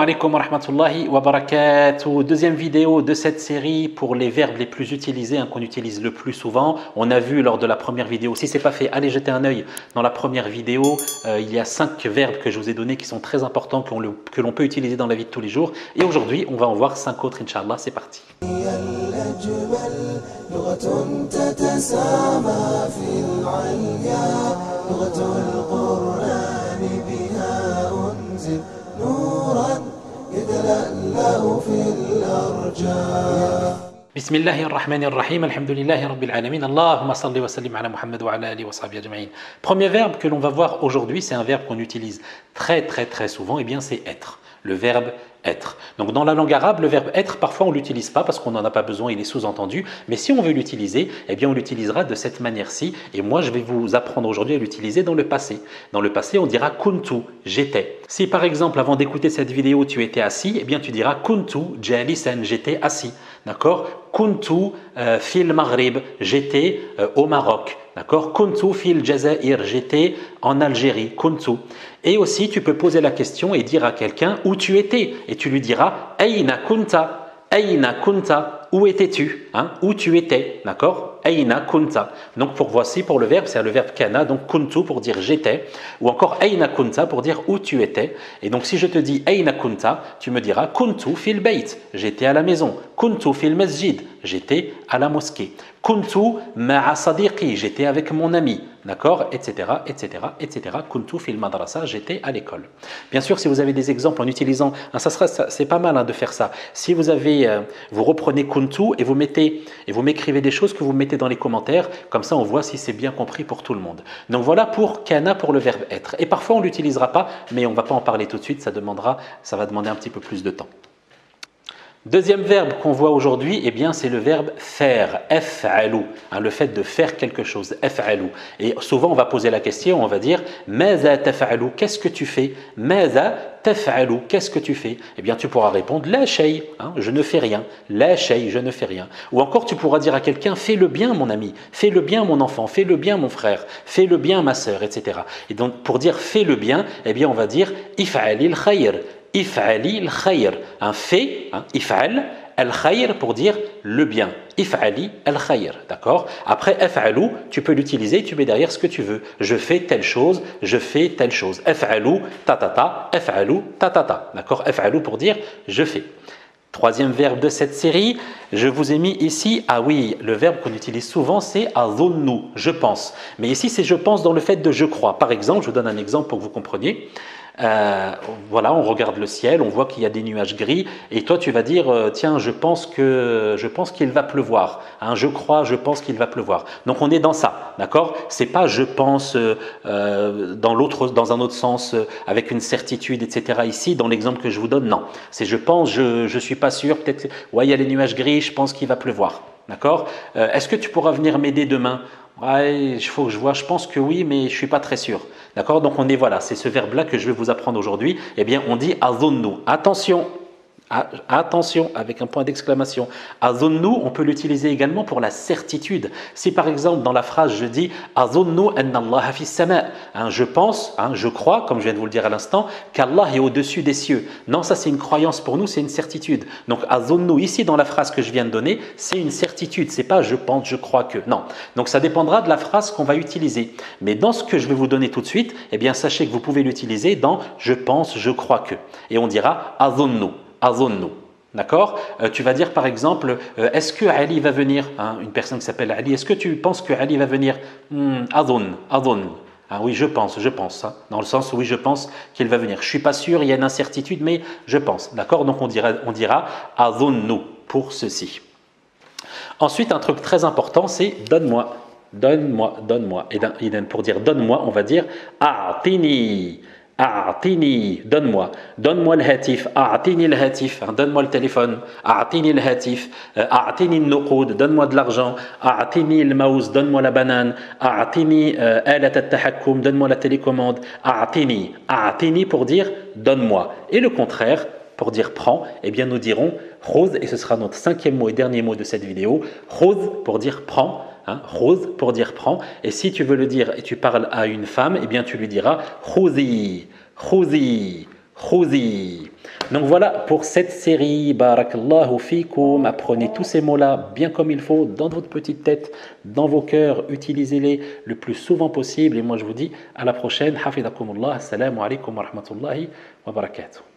Alaikum wa rahmatullahi wa barakatuh. Deuxième vidéo de cette série pour les verbes les plus utilisés, qu'on utilise le plus souvent. On a vu lors de la première vidéo, si ce n'est pas fait, allez jeter un œil dans la première vidéo. Il y a 5 verbes que je vous ai donnés qui sont très importants, que l'on peut utiliser dans la vie de tous les jours. Et aujourd'hui, on va en voir 5 autres, Inch'Allah. C'est parti. بسم الله الرحمن الرحيم الحمد لله رب العالمين اللهم صل وسلم على محمد وعلى آله وصحبه أجمعين. Premier verbe que l'on va voir aujourd'hui, c'est un verbe qu'on utilise très souvent, et bien c'est être. Le verbe être. Donc dans la langue arabe, le verbe être, parfois on ne l'utilise pas parce qu'on n'en a pas besoin, il est sous-entendu, mais si on veut l'utiliser, eh bien on l'utilisera de cette manière-ci, et moi je vais vous apprendre aujourd'hui à l'utiliser dans le passé. Dans le passé, on dira kuntu, j'étais. Si par exemple, avant d'écouter cette vidéo, tu étais assis, eh bien tu diras kuntu jalisan, j'étais assis. D'accord? Kuntu fil Maghrib, j'étais au Maroc. D'accord? Kuntu fil Jazair, j'étais en Algérie. Kuntu. Et aussi, tu peux poser la question et dire à quelqu'un où tu étais. Et tu lui diras Aïna kunta, Aïna kunta, où étais-tu? Où tu étais. D'accord? Aïna kunta. Donc voici pour le verbe, c'est le verbe kana, donc kuntu pour dire j'étais, ou encore Aïna kunta pour dire où tu étais. Et donc si je te dis Aïna kunta, tu me diras kuntu fil bayt, j'étais à la maison. Kuntu fil masjid, j'étais à la mosquée. Kuntu ma'a sadiqi, j'étais avec mon ami. D'accord? Etc. Kuntu fil madrasa, j'étais à l'école. Bien sûr, si vous avez des exemples en utilisant, c'est pas mal de faire ça. Si vous reprenez kuntu et vous m'écrivez des choses que vous mettez dans les commentaires, comme ça on voit si c'est bien compris pour tout le monde. Donc voilà pour kana, pour le verbe être. Et parfois on ne l'utilisera pas, mais on ne va pas en parler tout de suite, ça va demander un petit peu plus de temps. Deuxième verbe qu'on voit aujourd'hui, eh bien c'est le verbe faire, af'alu, le fait de faire quelque chose, af'alu. Et souvent on va poser la question, on va dire maza taf'alu, qu'est-ce que tu fais? Maza taf'alu, qu'est-ce que tu fais? Eh bien tu pourras répondre la shay, je ne fais rien, la shay, je ne fais rien. Ou encore tu pourras dire à quelqu'un fais le bien mon ami, fais le bien mon enfant, fais le bien mon frère, fais le bien ma sœur, etc. Et donc pour dire fais le bien, eh bien on va dire if'alil khayr. If'ali al-khayr, un fait, if'al al-khayr pour dire le bien. If'ali al-khayr, d'accord? Après af'alu, tu peux l'utiliser, tu mets derrière ce que tu veux. Je fais telle chose, je fais telle chose. Af'alu tatata, af'alu tatata, d'accord? Af'alu pour dire je fais. Troisième verbe de cette série, je vous ai mis ici, le verbe qu'on utilise souvent c'est azunnu, je pense. Mais ici c'est je pense dans le fait de je crois. Par exemple, je vous donne un exemple pour que vous compreniez. Voilà, on regarde le ciel, on voit qu'il y a des nuages gris et toi tu vas dire tiens je pense qu'il va pleuvoir, je pense qu'il va pleuvoir. Donc on est dans ça, d'accord? C'est pas je pense dans un autre sens avec une certitude, etc. Ici dans l'exemple que je vous donne, non, c'est je pense, je suis pas sûr, peut-être il y a les nuages gris, je pense qu'il va pleuvoir, d'accord? Est-ce que tu pourras venir m'aider demain? Il faut que je vois, je pense que oui, mais je ne suis pas très sûr. D'accord? Donc c'est ce verbe-là que je vais vous apprendre aujourd'hui. Eh bien, on dit azunnu. Attention, avec un point d'exclamation. Azunnu, on peut l'utiliser également pour la certitude. Si par exemple dans la phrase je dis azunnu anna Allah fis sama, je pense, je crois, comme je viens de vous le dire à l'instant, qu'Allah est au-dessus des cieux. Non, ça c'est une croyance pour nous, c'est une certitude. Donc azunnu ici dans la phrase que je viens de donner, c'est une certitude. C'est pas je pense, je crois que. Non. Donc ça dépendra de la phrase qu'on va utiliser. Mais dans ce que je vais vous donner tout de suite, eh bien sachez que vous pouvez l'utiliser dans je pense, je crois que. Et on dira azunnu. Azunnu. D'accord? Tu vas dire par exemple, est-ce que Ali va venir? Une personne qui s'appelle Ali, est-ce que tu penses que Ali va venir? Azun. Oui, je pense. Dans le sens où oui, je pense qu'il va venir. Je ne suis pas sûr, il y a une incertitude, mais je pense. D'accord? Donc on dira azunnu pour ceci. Ensuite, un truc très important, c'est donne-moi. Et pour dire donne-moi, on va dire a'tini. A'tini, donne-moi le hatif, a'tini le hatif, donne-moi le téléphone, a'tini le hatif, a'tini le nuqoud, donne-moi de l'argent, a'tini le mouse, donne-moi la banane, a'tini alat al-tahakkum, donne-moi la télécommande, a'tini pour dire donne-moi. Et le contraire, pour dire prends, eh bien nous dirons khudh, et ce sera notre 5e mot et dernier mot de cette vidéo, khudh pour dire prends. Khudh pour dire prends, et si tu veux le dire et tu parles à une femme, eh bien tu lui diras khudhi, Khouzi. Donc voilà pour cette série. Barakallahu fikum. Apprenez tous ces mots-là bien comme il faut, dans votre petite tête, dans vos cœurs. Utilisez-les le plus souvent possible. Et moi je vous dis à la prochaine. Hafidakumullah. Assalamu alaikum wa rahmatullahi wa barakatuh.